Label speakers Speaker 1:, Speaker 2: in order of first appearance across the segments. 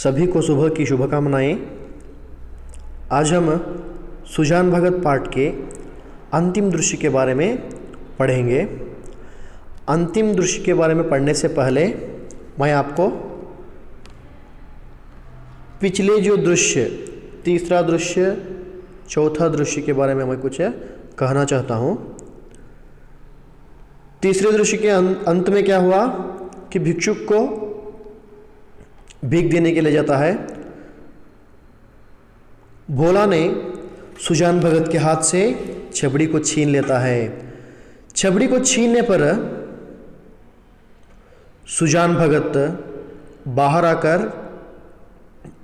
Speaker 1: सभी को सुबह की शुभकामनाएं। आज हम सुजान भगत पाठ के अंतिम दृश्य के बारे में पढ़ेंगे। अंतिम दृश्य के बारे में पढ़ने से पहले मैं आपको पिछले जो दृश्य, तीसरा दृश्य, चौथा दृश्य के बारे में मैं कुछ कहना चाहता हूँ। तीसरे दृश्य के अंत में क्या हुआ कि भिक्षुक को भीख देने के लिए जाता है। भोला ने सुजान भगत के हाथ से छबड़ी को छीन लेता है। छबड़ी को छीनने पर सुजान भगत बाहर आकर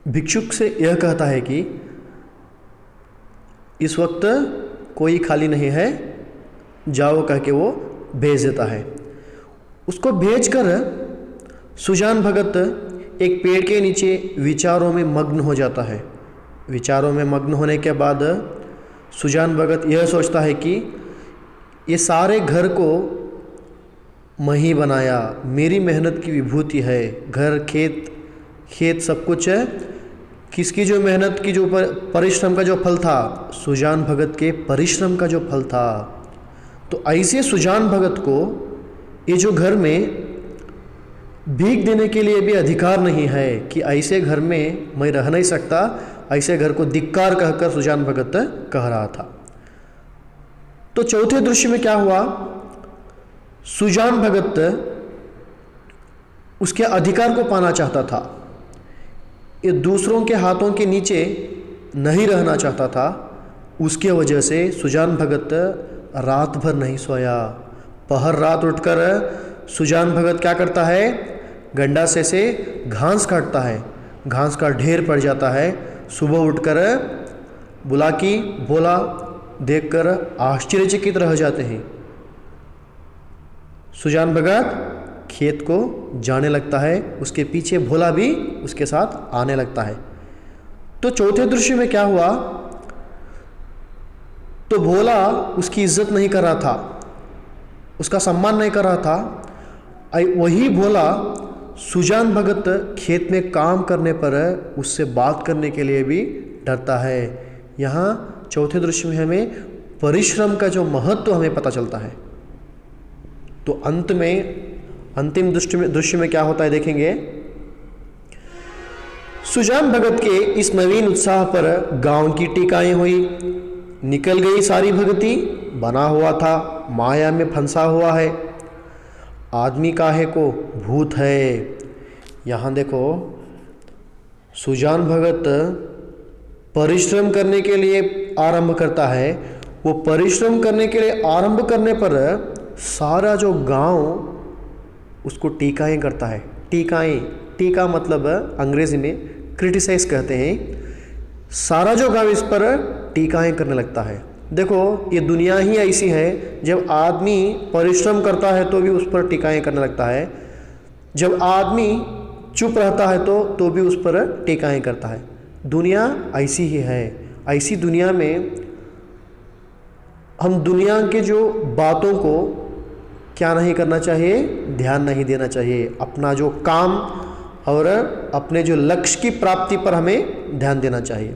Speaker 1: भिक्षुक से यह कहता है कि इस वक्त कोई खाली नहीं है, जाओ कह के वो भेज देता है। उसको भेजकर सुजान भगत एक पेड़ के नीचे विचारों में मग्न हो जाता है। विचारों में मग्न होने के बाद सुजान भगत यह सोचता है कि ये सारे घर को मैं ही बनाया, मेरी मेहनत की विभूति है। घर, खेत सब कुछ है, किसकी जो मेहनत की, जो परिश्रम का जो फल था, सुजान भगत के परिश्रम का जो फल था। तो ऐसे सुजान भगत को ये जो घर में भीख देने के लिए भी अधिकार नहीं है कि ऐसे घर में मैं रह नहीं सकता, ऐसे घर को धिक्कार कहकर सुजान भगत कह रहा था। तो चौथे दृश्य में क्या हुआ, सुजान भगत उसके अधिकार को पाना चाहता था। ये दूसरों के हाथों के नीचे नहीं रहना चाहता था। उसके वजह से सुजान भगत रात भर नहीं सोया। पहर रात उठकर सुजान भगत क्या करता है, गंडासे से घास काटता है। घास का ढेर पड़ जाता है। सुबह उठकर बुलाकी भोला देखकर आश्चर्यचकित रह जाते हैं। सुजान भगत खेत को जाने लगता है, उसके पीछे भोला भी उसके साथ आने लगता है। तो चौथे दृश्य में क्या हुआ, तो भोला उसकी इज्जत नहीं कर रहा था, उसका सम्मान नहीं कर रहा था। वही भोला सुजान भगत खेत में काम करने पर उससे बात करने के लिए भी डरता है। यहाँ चौथे दृश्य में हमें परिश्रम का जो महत्व हमें पता चलता है। तो अंत में अंतिम दृश्य में क्या होता है देखेंगे। सुजान भगत के इस नवीन उत्साह पर गांव की टीकाएं हुई। निकल गई सारी भगती, बना हुआ था माया में फंसा हुआ है। आदमी काहे को भूत है। यहाँ देखो, सुजान भगत परिश्रम करने के लिए आरंभ करता है। वो परिश्रम करने के लिए आरंभ करने पर सारा जो गांव उसको टीकाएं करता है। टीका मतलब अंग्रेजी में क्रिटिसाइज कहते हैं। सारा जो गांव इस पर टीकाएं करने लगता है। देखो, ये दुनिया ही ऐसी है, जब आदमी परिश्रम करता है तो भी उस पर टीकाएं करने लगता है। जब आदमी चुप रहता है तो भी उस पर टीकाएं करता है। दुनिया ऐसी ही है। ऐसी दुनिया में हम दुनिया के जो बातों को क्या नहीं करना चाहिए, ध्यान नहीं देना चाहिए। अपना जो काम और अपने जो लक्ष्य की प्राप्ति पर हमें ध्यान देना चाहिए।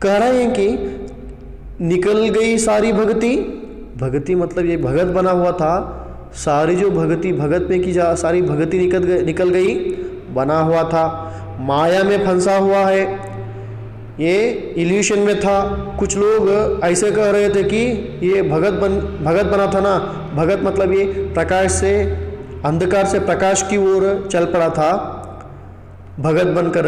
Speaker 1: कह रहे हैं कि निकल गई सारी भगती मतलब ये भगत बना हुआ था। सारी जो भगत में की सारी भगती निकल गई, बना हुआ था, माया में फंसा हुआ है, ये इल्यूशन में था। कुछ लोग ऐसे कह रहे थे कि ये भगत बना था ना। भगत मतलब ये प्रकाश से, अंधकार से प्रकाश की ओर चल पड़ा था। भगत बनकर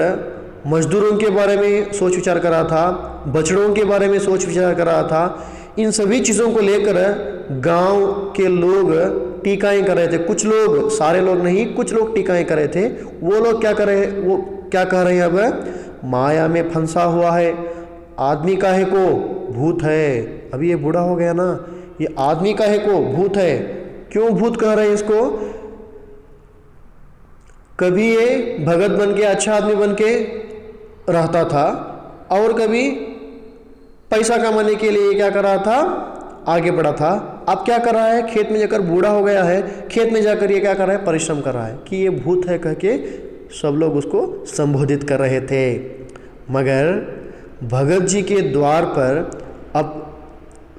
Speaker 1: मजदूरों के बारे में सोच विचार कर रहा था, बछड़ों के बारे में सोच विचार कर रहा था। इन सभी चीज़ों को लेकर गांव के लोग टीकाएं कर रहे थे। कुछ लोग, सारे लोग नहीं, कुछ लोग टीकाएं कर रहे थे। वो लोग क्या कर रहे हैं, वो क्या कह रहे हैं, अब माया में फंसा हुआ है, आदमी काहे को भूत है। अभी ये बूढ़ा हो गया ना, ये आदमी काहे को भूत है। क्यों भूत कह रहे हैं इसको, कभी ये भगत बन के, अच्छा आदमी बन के रहता था, और कभी पैसा कमाने के लिए क्या कर रहा था, आगे बढ़ा था। अब क्या कर रहा है, खेत में जाकर बूढ़ा हो गया है, खेत में जाकर ये क्या कर रहा है, परिश्रम कर रहा है कि ये भूत है कह के सब लोग उसको संबोधित कर रहे थे। मगर भगत जी के द्वार पर अब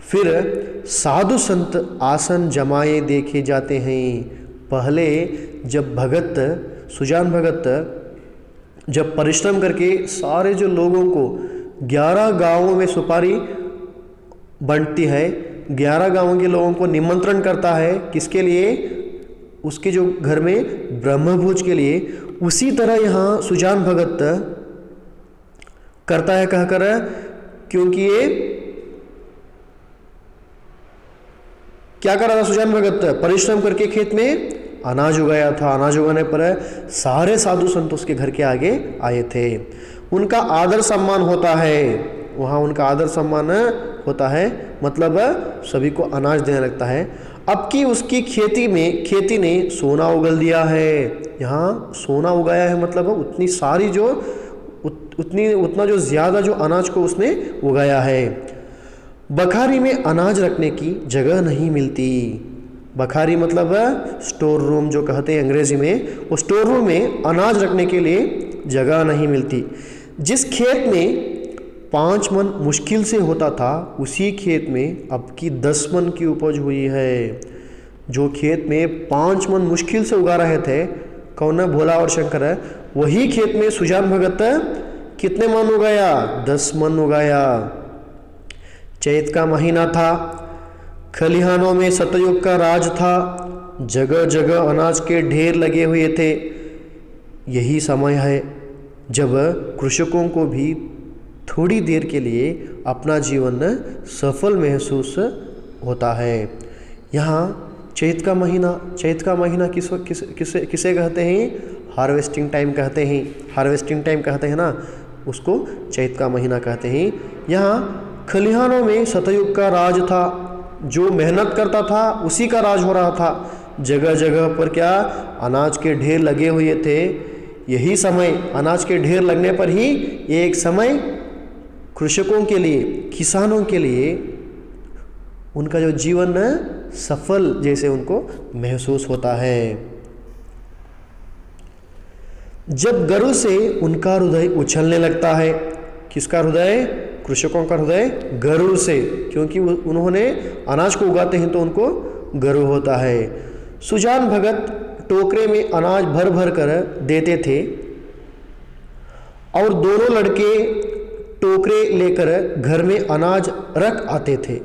Speaker 1: फिर साधु संत आसन जमाए देखे जाते हैं। पहले जब सुजान भगत जब परिश्रम करके सारे जो लोगों को 11 गांवों में सुपारी बंटती है, 11 गांवों के लोगों को निमंत्रण करता है, किसके लिए? उसके जो घर में ब्रह्मभोज के लिए। उसी तरह यहाँ सुजान भगत करता है कहकर, क्योंकि ये क्या कर रहा था सुजान भगत? परिश्रम करके खेत में अनाज उगाया था। अनाज उगाने पर सारे साधु संत उसके घर के आगे आए थे। उनका आदर सम्मान होता है, वहाँ उनका आदर सम्मान होता है, मतलब सभी को अनाज देने लगता है। अब की उसकी खेती ने सोना उगल दिया है। यहाँ सोना उगाया है, मतलब उतनी सारी जो उतना जो ज़्यादा जो अनाज को उसने उगाया है। बखारी में अनाज रखने की जगह नहीं मिलती। बखारी मतलब स्टोर रूम जो कहते हैं अंग्रेजी में, वो स्टोर रूम में अनाज रखने के लिए जगह नहीं मिलती। जिस खेत में 5 मन मुश्किल से होता था, उसी खेत में अब की 10 मन की उपज हुई है। जो खेत में 5 मन मुश्किल से उगा रहे थे, कौन है? भोला और शंकर है। वही खेत में सुजान भगत कितने मन उगाया? 10 मन उगाया। चैत का महीना था, खलिहानों में सतयुग का राज था, जगह जगह अनाज के ढेर लगे हुए थे। यही समय है जब कृषकों को भी थोड़ी देर के लिए अपना जीवन सफल महसूस होता है। यहाँ चैत का महीना किसे कहते हैं? हार्वेस्टिंग टाइम कहते हैं। हार्वेस्टिंग टाइम कहते हैं ना, उसको चैत का महीना कहते हैं। यहाँ खलिहानों में सतयुग का राज था, जो मेहनत करता था उसी का राज हो रहा था। जगह जगह पर क्या? अनाज के ढेर लगे हुए थे। यही समय, अनाज के ढेर लगने पर ही एक समय कृषकों के लिए, किसानों के लिए उनका जो जीवन सफल जैसे उनको महसूस होता है। जब गर्व से उनका हृदय उछलने लगता है। किसका हृदय? कृषकों का हृदय गर्व से, क्योंकि उन्होंने अनाज को उगाते हैं तो उनको गर्व होता है। सुजान भगत टोकरे में अनाज भर भर कर देते थे और दोनों लड़के टोकरे लेकर घर में अनाज रख आते थे।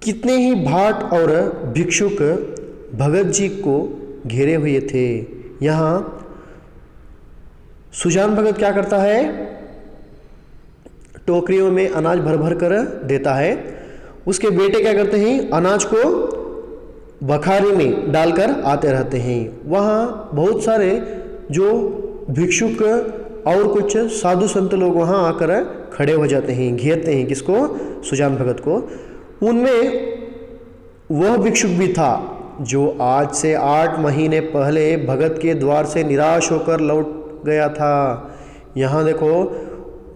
Speaker 1: कितने ही भाट और भिक्षुक भगत जी को घेरे हुए थे। यहाँ सुजान भगत क्या करता है? टोकरियों में अनाज भर भर कर देता है। उसके बेटे क्या करते हैं? अनाज को बखारी में डालकर आते रहते हैं। वहाँ बहुत सारे जो भिक्षुक और कुछ साधु संत लोग वहाँ आकर खड़े हो जाते हैं, घेरते हैं किसको? सुजान भगत को। उनमें वह भिक्षुक भी था जो आज से 8 महीने पहले भगत के द्वार से निराश होकर लौट गया था। यहाँ देखो,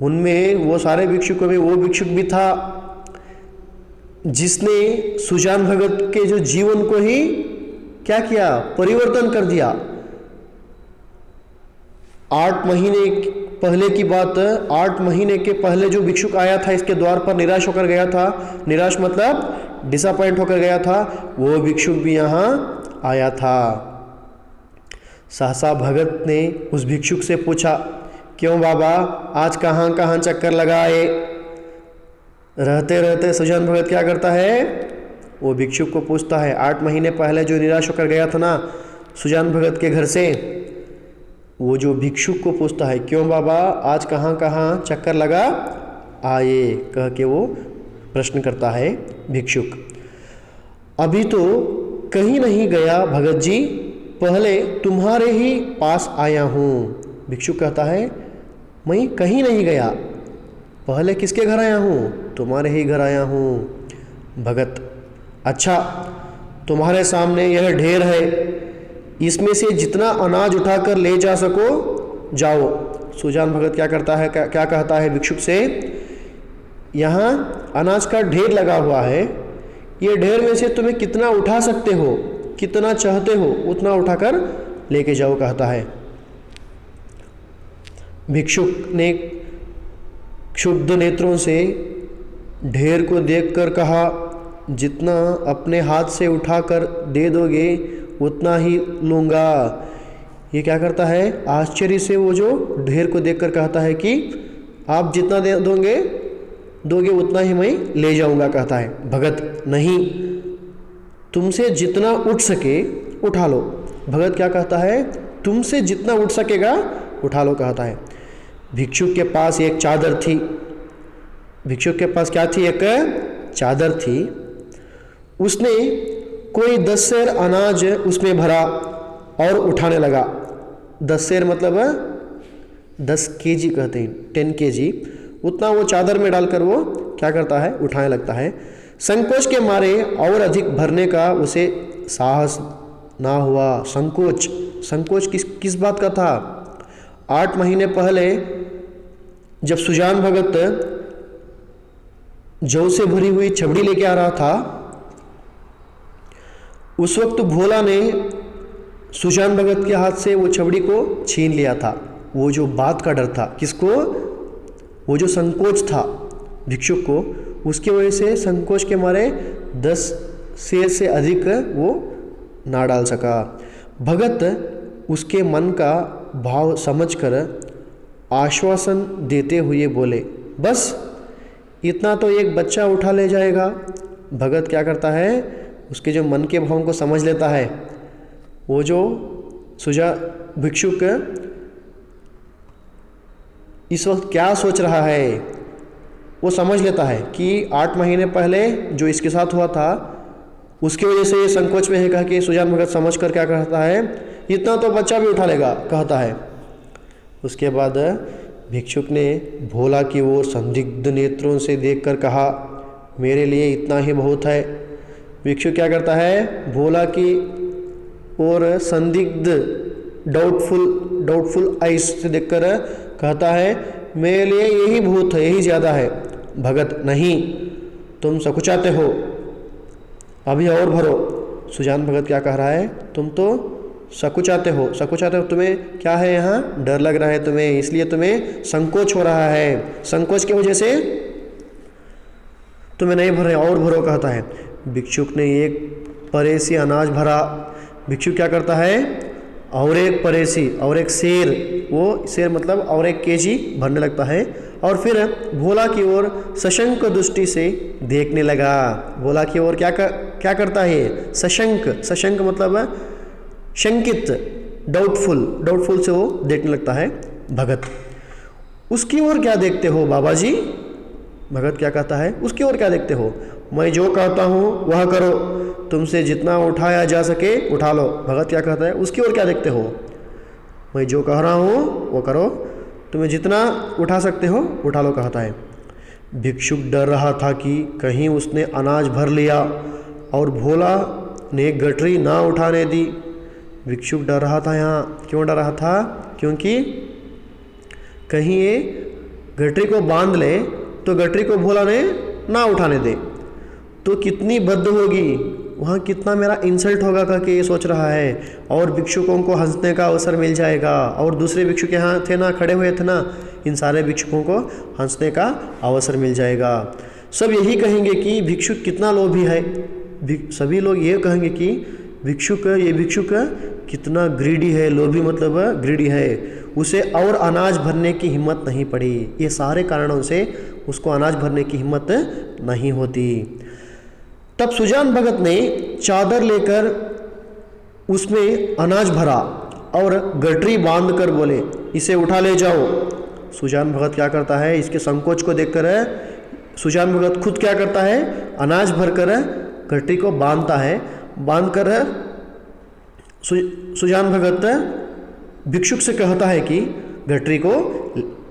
Speaker 1: उनमें वो सारे भिक्षुकों में वो भिक्षुक भी था जिसने सुजान भगत के जो जीवन को ही क्या किया? परिवर्तन कर दिया। 8 महीने पहले की बात, 8 महीने के पहले जो भिक्षुक आया था इसके द्वार पर, निराश होकर गया था। निराश मतलब डिसअपॉइंट होकर गया था। वो भिक्षुक भी यहाँ आया था। सहसा भगत ने उस भिक्षुक से पूछा, क्यों बाबा, आज कहाँ कहाँ चक्कर लगाए? रहते रहते सुजान भगत क्या करता है? वो भिक्षुक को पूछता है। 8 महीने पहले जो निराश होकर गया था ना सुजान भगत के घर से, वो जो भिक्षुक को पूछता है, क्यों बाबा, आज कहाँ कहाँ चक्कर लगा आए? कह के वो प्रश्न करता है भिक्षुक। अभी तो कहीं नहीं गया भगत जी, पहले तुम्हारे ही पास आया हूँ। भिक्षुक कहता है, मैं कहीं नहीं गया, पहले किसके घर आया हूँ? तुम्हारे ही घर आया हूँ। भगत, अच्छा, तुम्हारे सामने यह ढेर है, इसमें से जितना अनाज उठाकर ले जा सको जाओ। सुजान भगत क्या करता है, क्या कहता है भिक्षुक से? यहाँ अनाज का ढेर लगा हुआ है, ये ढेर में से तुम्हें कितना उठा सकते हो? कितना चाहते हो उतना उठाकर लेके जाओ कहता है। भिक्षुक ने क्षुब्ध नेत्रों से ढेर को देखकर कहा, जितना अपने हाथ से उठाकर दे दोगे उतना ही लूँगा। ये क्या करता है, आश्चर्य से वो जो ढेर को देखकर कहता है कि आप जितना दे दोगे उतना ही मैं ले जाऊंगा कहता है। भगत, नहीं, तुमसे जितना उठ सके उठा लो। भगत क्या कहता है, तुमसे जितना उठ सकेगा उठा लो कहता है। भिक्षुक के पास एक चादर थी। भिक्षुक के पास क्या थी, एक चादर थी। उसने कोई 10 सेर अनाज उसमें भरा और उठाने लगा। 10 सेर मतलब 10 केजी कहते हैं, 10 केजी। उतना वो चादर में डालकर वो क्या करता है, उठाने लगता है। संकोच के मारे और अधिक भरने का उसे साहस ना हुआ। संकोच किस बात का था। 8 महीने पहले जब सुजान भगत जौ से भरी हुई छबड़ी लेके आ रहा था, उस वक्त भोला ने सुजान भगत के हाथ से वो छबड़ी को छीन लिया था। वो जो बात का डर था, किसको, वो जो संकोच था भिक्षुक को, उसकी वजह से संकोच के मारे 10 सेर से अधिक वो ना डाल सका। भगत उसके मन का भाव समझकर आश्वासन देते हुए बोले, बस इतना तो एक बच्चा उठा ले जाएगा। भगत क्या करता है, उसके जो मन के भाव को समझ लेता है। वो जो भिक्षुक इस वक्त क्या सोच रहा है, वो समझ लेता है कि 8 महीने पहले जो इसके साथ हुआ था उसकी वजह से ये संकोच में है। कह के सुजान भगत समझ कर क्या कहता है, इतना तो बच्चा भी उठा लेगा कहता है। उसके बाद भिक्षुक ने भोला की ओर संदिग्ध नेत्रों से देखकर कहा, मेरे लिए इतना ही बहुत है। भिक्षुक क्या करता है, भोला की ओर संदिग्ध डाउटफुल आइस से देखकर कहता है, मेरे लिए यही बहुत है, यही ज़्यादा है। भगत, नहीं, तुम सकुचाते हो, अभी और भरो। सुजान भगत क्या कह रहा है, तुम तो सकुचाते हो। तुम्हें क्या है, यहाँ डर लग रहा है तुम्हें, इसलिए तुम्हें संकोच हो रहा है। संकोच की वजह से तुम्हें नहीं भरे, और भरो कहता है। भिक्षुक ने एक परेसी अनाज भरा। भिक्षुक क्या करता है, और एक परेसी और एक सेर, वो सेर मतलब और एक केजी भरने लगता है। और फिर भोला की ओर सशंक दृष्टि से देखने लगा। भोला की ओर क्या करता है, सशंक मतलब शंकित, डाउटफुल से वो देखने लगता है। भगत, उसकी ओर क्या देखते हो बाबा जी। भगत क्या कहता है, उसकी ओर क्या देखते हो, मैं जो कहता हूँ वह करो, तुमसे जितना उठाया जा सके उठा लो। भगत क्या कहता है, उसकी ओर क्या देखते हो, मैं जो कह रहा हूँ वो करो, तुम्हें जितना उठा सकते हो उठा लो कहता है। भिक्षुक डर रहा था कि कहीं उसने अनाज भर लिया और भोला ने गठरी ना उठाने दी। भिक्षुक डर रहा था। यहाँ क्यों डर रहा था, क्योंकि कहीं ये गठरी को बांध ले तो गठरी को भोला ने ना उठाने दे तो कितनी बद्ध होगी, वहाँ कितना मेरा इंसल्ट होगा करके ये सोच रहा है। और भिक्षुकों को हंसने का अवसर मिल जाएगा। और दूसरे भिक्षुक यहाँ थे ना, खड़े हुए थे ना, इन सारे भिक्षुकों को हंसने का अवसर मिल जाएगा। सब यही कहेंगे कि भिक्षुक कितना लोभी है। सभी लोग ये कहेंगे कि ये भिक्षुक कितना ग्रीडी है। लोभी मतलब ग्रीडी है, उसे और अनाज भरने की हिम्मत नहीं पड़ी। ये सारे कारणों से उसको अनाज भरने की हिम्मत नहीं होती। तब सुजान भगत ने चादर लेकर उसमें अनाज भरा और गठरी बांध कर बोले, इसे उठा ले जाओ। सुजान भगत क्या करता है, इसके संकोच को देखकर सुजान भगत खुद क्या करता है, अनाज भरकर गठरी को बांधता है। बांधकर सुजान भगत भिक्षुक से कहता है कि गठरी को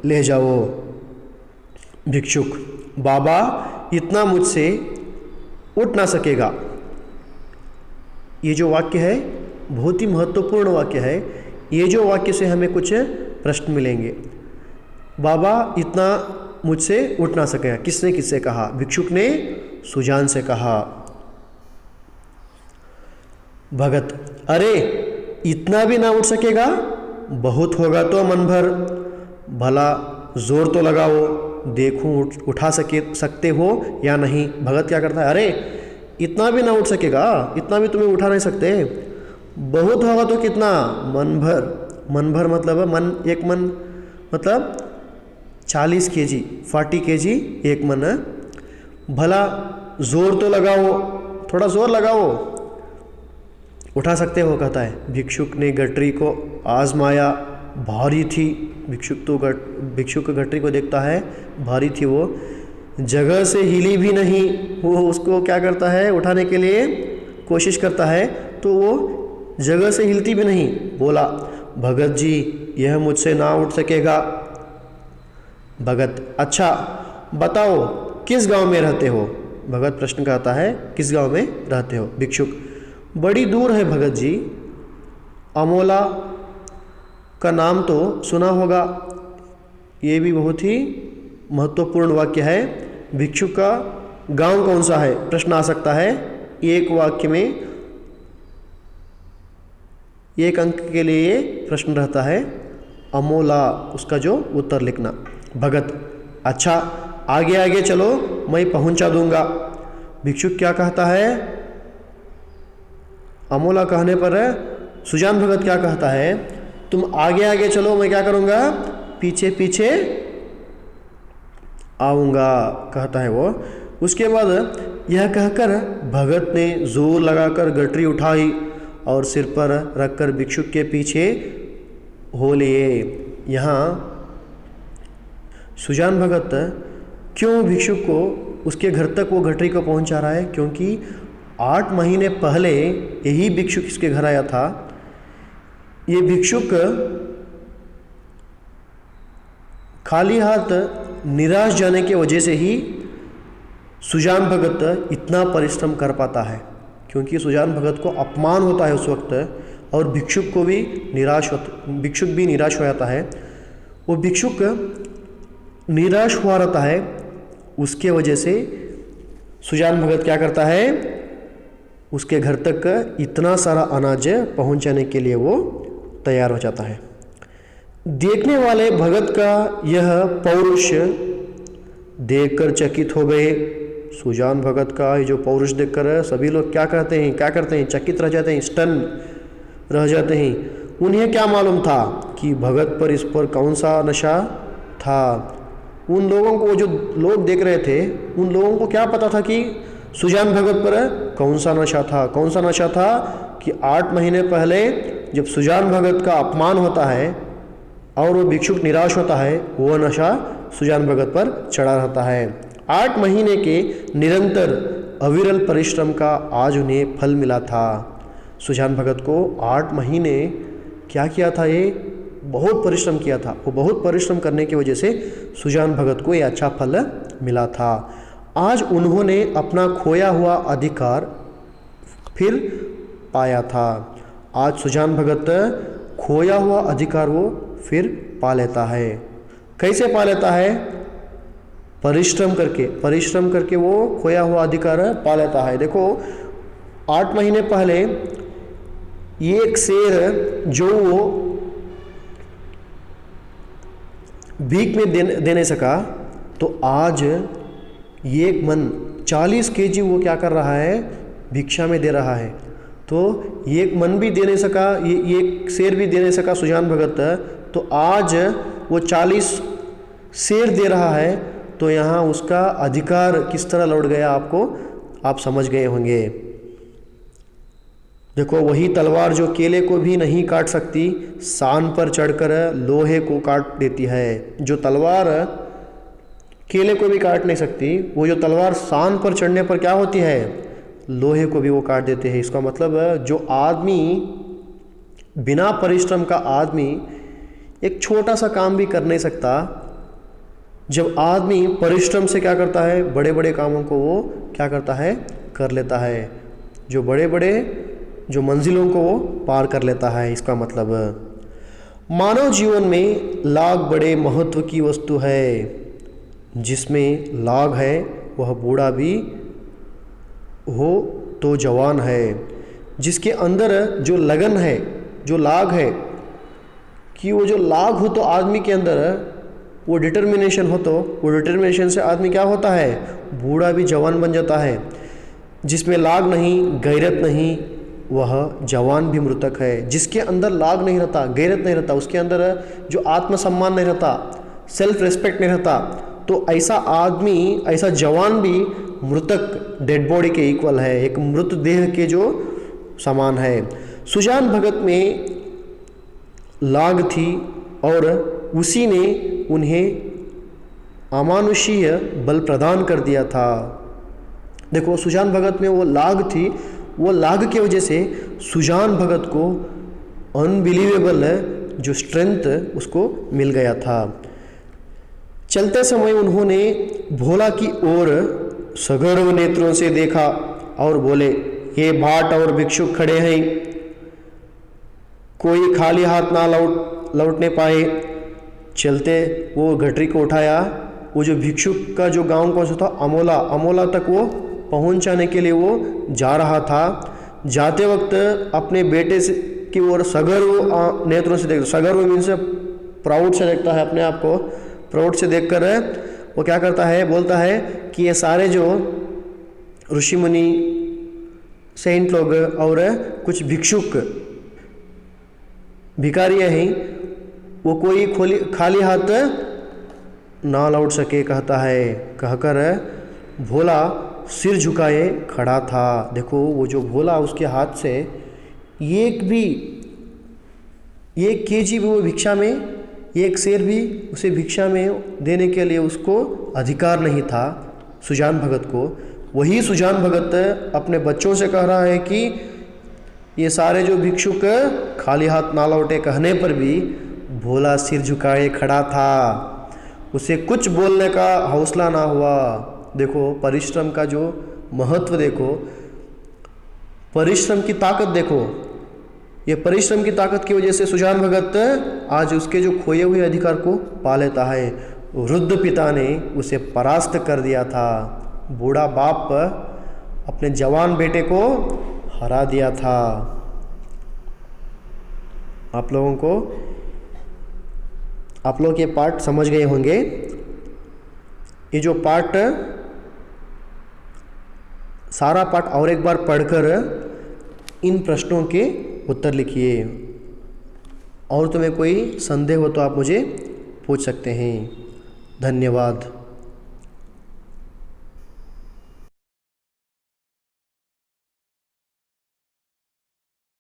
Speaker 1: ले जाओ। भिक्षुक, बाबा इतना मुझसे उठ ना सकेगा। ये जो वाक्य है बहुत ही महत्वपूर्ण वाक्य है। ये जो वाक्य से हमें कुछ प्रश्न मिलेंगे। बाबा इतना मुझसे उठ ना सकेगा, किससे कहा, भिक्षुक ने सुजान से कहा। भगत, अरे इतना भी ना उठ सकेगा, बहुत होगा तो मन भर, भला जोर तो लगाओ, देखूं उठा सकते हो या नहीं। भगत क्या करता है, अरे इतना भी ना उठ सकेगा, इतना भी तुम्हें उठा नहीं सकते, बहुत होगा तो कितना, मन भर। मन भर मतलब मन, एक मन मतलब 40 kg, 40 kg एक मन है। भला जोर तो लगाओ, थोड़ा जोर लगाओ, उठा सकते हो, कहता है। भिक्षुक ने गठरी को आजमाया, भारी थी। भिक्षुक गठरी को देखता है, भारी थी वो, जगह से हिली भी नहीं। वो उसको क्या करता है, उठाने के लिए कोशिश करता है, तो वो जगह से हिलती भी नहीं। बोला, भगत जी यह मुझसे ना उठ सकेगा। भगत, अच्छा बताओ किस गांव में रहते हो। भगत प्रश्न करता है, किस गांव में रहते हो। भिक्षुक, बड़ी दूर है भगत जी, अमोला का नाम तो सुना होगा। ये भी बहुत ही महत्वपूर्ण वाक्य है। भिक्षुक का गांव कौन सा है, प्रश्न आ सकता है। एक वाक्य में 1 अंक के लिए प्रश्न रहता है। अमोला, उसका जो उत्तर लिखना। भगत, अच्छा आगे आगे चलो, मैं पहुंचा दूंगा। भिक्षुक क्या कहता है, अमोला कहने पर सुजान भगत क्या कहता है, तुम आगे आगे चलो, मैं क्या करूंगा, पीछे पीछे आऊंगा, कहता है वो। उसके बाद यह कहकर भगत ने जोर लगाकर गठरी उठाई और सिर पर रखकर भिक्षुक के पीछे हो लिए। यहाँ सुजान भगत क्यों भिक्षुक को उसके घर तक वो गठरी को पहुंचा रहा है, क्योंकि 8 महीने पहले यही भिक्षुक इसके घर आया था। ये भिक्षुक खाली हाथ निराश जाने की वजह से ही सुजान भगत इतना परिश्रम कर पाता है, क्योंकि सुजान भगत को अपमान होता है उस वक्त, और भिक्षुक भी निराश हो जाता है। वो भिक्षुक निराश हुआ रहता है, उसके वजह से सुजान भगत क्या करता है, उसके घर तक इतना सारा अनाज पहुंचाने के लिए वो तैयार हो जाता है। देखने वाले भगत का यह पौरुष देखकर चकित हो गए। सुजान भगत का ये जो पौरुष देखकर सभी लोग क्या करते हैं, चकित रह जाते हैं, स्टन रह जाते हैं। उन्हें क्या मालूम था कि भगत पर, इस पर कौन सा नशा था। उन लोगों को, जो लोग देख रहे थे, उन लोगों को क्या पता था कि सुजान भगत पर कौन सा नशा था कि 8 महीने पहले जब सुजान भगत का अपमान होता है और वो भिक्षुक निराश होता है, वो नशा सुजान भगत पर चढ़ा रहता है। 8 महीने के निरंतर अविरल परिश्रम का आज उन्हें फल मिला था। सुजान भगत को 8 महीने क्या किया था, ये बहुत परिश्रम किया था। वो बहुत परिश्रम करने की वजह से सुजान भगत को ये अच्छा फल मिला था। आज उन्होंने अपना खोया हुआ अधिकार फिर पाया था। आज सुजान भगत खोया हुआ अधिकार वो फिर पा लेता है। कैसे पा लेता है, परिश्रम करके वो खोया हुआ अधिकार पा लेता है। देखो 8 महीने पहले एक शेर जो वो भीख में दे नहीं सका, तो आज एक मन 40 kg वो क्या कर रहा है, भिक्षा में दे रहा है। तो एक मन भी दे नहीं सका, ये एक शेर भी दे नहीं सका सुजान भगत, तो आज वो 40 शेर दे रहा है। तो यहाँ उसका अधिकार किस तरह लौट गया, आप समझ गए होंगे। देखो वही तलवार जो केले को भी नहीं काट सकती, सान पर चढ़कर लोहे को काट देती है। जो तलवार केले को भी काट नहीं सकती, वो जो तलवार सान पर चढ़ने पर क्या होती है, लोहे को भी वो काट देते हैं। इसका मतलब जो आदमी, बिना परिश्रम का आदमी एक छोटा सा काम भी कर नहीं सकता। जब आदमी परिश्रम से क्या करता है, बड़े बड़े कामों को वो क्या करता है, कर लेता है। जो बड़े बड़े जो मंजिलों को वो पार कर लेता है। इसका मतलब मानव जीवन में लाग बड़े महत्व की वस्तु है। जिसमें लाग है वह बूढ़ा भी हो तो जवान है। जिसके अंदर जो लगन है, जो लाग है, कि वो जो लाग हो तो आदमी के अंदर वो डिटर्मिनेशन हो, तो वो डिटर्मिनेशन से आदमी क्या होता है, बूढ़ा भी जवान बन जाता है। जिसमें लाग नहीं, गैरत नहीं, वह जवान भी मृतक है। जिसके अंदर लाग नहीं रहता, गैरत नहीं रहता, उसके अंदर जो आत्मसम्मान नहीं रहता, सेल्फ रिस्पेक्ट नहीं रहता, तो ऐसा आदमी, ऐसा जवान भी मृतक, डेड बॉडी के इक्वल है, एक मृत देह के जो समान है। सुजान भगत में लाग थी और उसी ने उन्हें अमानुषीय बल प्रदान कर दिया था। देखो सुजान भगत में वो लाग थी, वो लाग की वजह से सुजान भगत को अनबिलीवेबल जो स्ट्रेंथ उसको मिल गया था। चलते समय उन्होंने भोला की ओर सगर्व नेत्रों से देखा और बोले, ये भाट और भिक्षुक खड़े हैं, कोई खाली हाथ ना लौटने पाए। चलते वो गठरी को उठाया, वो जो भिक्षुक का जो गांव कौन सा था, अमोला तक वो पहुंच जाने के लिए वो जा रहा था। जाते वक्त अपने बेटे से की ओर सगर्व नेत्रों से देखता, सगर्व मीन्स प्राउड से देखता है अपने आप को, प्राउड से देखकर वो क्या करता है, बोलता है कि ये सारे जो ऋषि मुनि, सेंट लोग और कुछ भिक्षुक भिखारियाँ हैं, वो कोई खाली हाथ ना लौट सके, कहता है। कहकर भोला सिर झुकाए खड़ा था। देखो वो जो भोला, उसके हाथ से एक केजी भी वो भिक्षा में, एक शेर भी उसे भिक्षा में देने के लिए उसको अधिकार नहीं था सुजान भगत को। वही सुजान भगत अपने बच्चों से कह रहा है कि ये सारे जो भिक्षुक खाली हाथ ना लौटे, कहने पर भी भोला सिर झुकाए खड़ा था, उसे कुछ बोलने का हौसला ना हुआ। देखो परिश्रम का जो महत्व देखो, परिश्रम की ताकत देखो। ये परिश्रम की ताकत की वजह से सुजान भगत आज उसके जो खोए हुए अधिकार को पा लेता है। वृद्ध पिता ने उसे परास्त कर दिया था, बूढ़ा बाप अपने जवान बेटे को हरा दिया था। आप लोग ये पाठ समझ गए होंगे। ये जो पाठ, सारा पाठ और एक बार पढ़कर इन प्रश्नों के उत्तर लिखिए। और तुम्हें कोई संदेह हो तो आप मुझे पूछ सकते हैं। धन्यवाद।